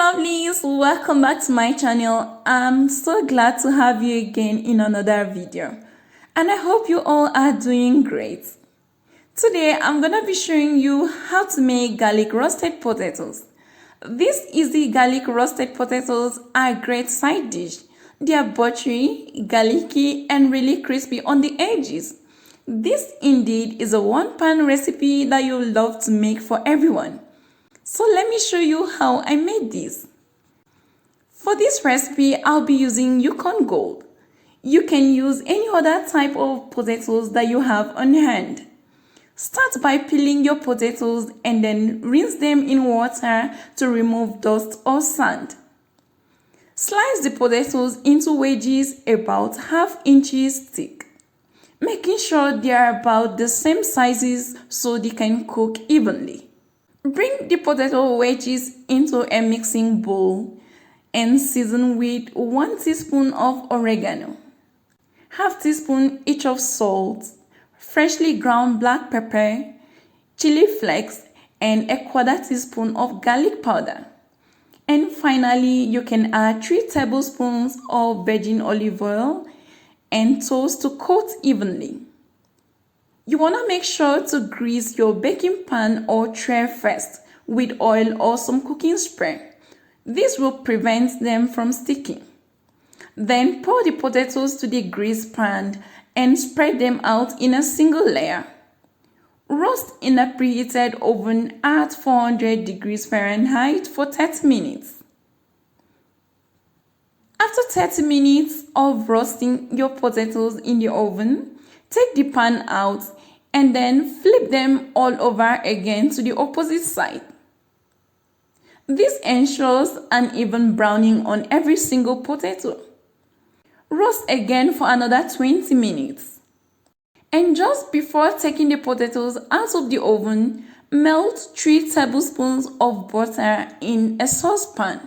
lovelies, welcome back to my channel. I'm so glad to have you again in another video, and I hope you all are doing great. Today I'm gonna be showing you how to make garlic roasted potatoes. These easy garlic roasted potatoes are a great side dish. They are buttery, garlicky, and really crispy on the edges. This indeed is a one-pan recipe that you'll love to make for everyone. So let me show you how I made this. For this recipe, I'll be using Yukon Gold. You can use any other type of potatoes that you have on hand. Start by peeling your potatoes and then rinse them in water to remove dust or sand. Slice the potatoes into wedges about ½ inch thick, making sure they are about the same sizes so they can cook evenly. Bring the potato wedges into a mixing bowl and season with 1 teaspoon of oregano, ½ teaspoon each of salt, freshly ground black pepper, chili flakes, and a ¼ teaspoon of garlic powder. And finally, you can add 3 tablespoons of virgin olive oil and toast to coat evenly. You want to make sure to grease your baking pan or tray first with oil or some cooking spray. This will prevent them from sticking. Then pour the potatoes to the greased pan and spread them out in a single layer. Roast in a preheated oven at 400 degrees Fahrenheit for 30 minutes. After 30 minutes of roasting your potatoes in the oven, take the pan out and then flip them all over again to the opposite side. This ensures an even browning on every single potato. Roast again for another 20 minutes. And just before taking the potatoes out of the oven, melt 3 tablespoons of butter in a saucepan.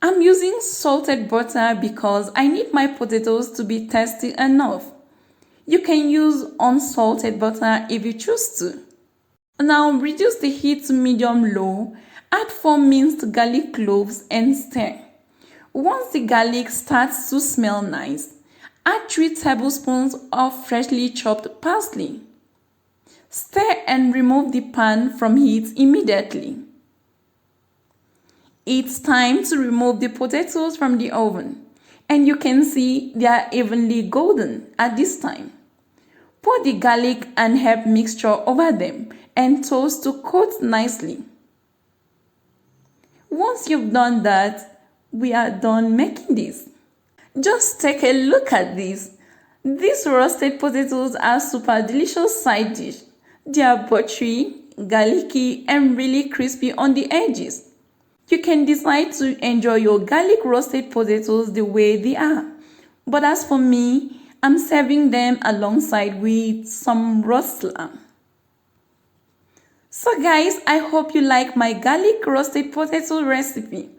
I'm using salted butter because I need my potatoes to be tasty enough. You can use unsalted butter if you choose to. Now reduce the heat to medium-low, add 4 minced garlic cloves and stir. Once the garlic starts to smell nice, add 3 tablespoons of freshly chopped parsley. Stir and remove the pan from heat immediately. It's time to remove the potatoes from the oven, and you can see they are evenly golden at this time. Pour the garlic and herb mixture over them and toast to coat nicely. Once you've done that, we are done making this. Just take a look at this. These roasted potatoes are super delicious side dish. They are buttery, garlicky, and really crispy on the edges. You can decide to enjoy your garlic roasted potatoes the way they are. But as for me, I'm serving them alongside with some roast lamb. So guys, I hope you like my garlic roasted potato recipe.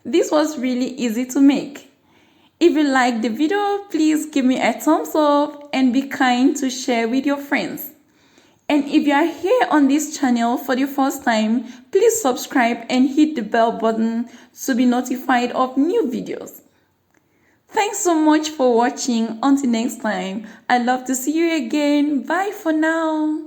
This was really easy to make. If you liked the video, please give me a thumbs up and be kind to share with your friends. And if you are here on this channel for the first time, please subscribe and hit the bell button to be notified of new videos. Thanks so much for watching. Until next time, I'd love to see you again. Bye for now.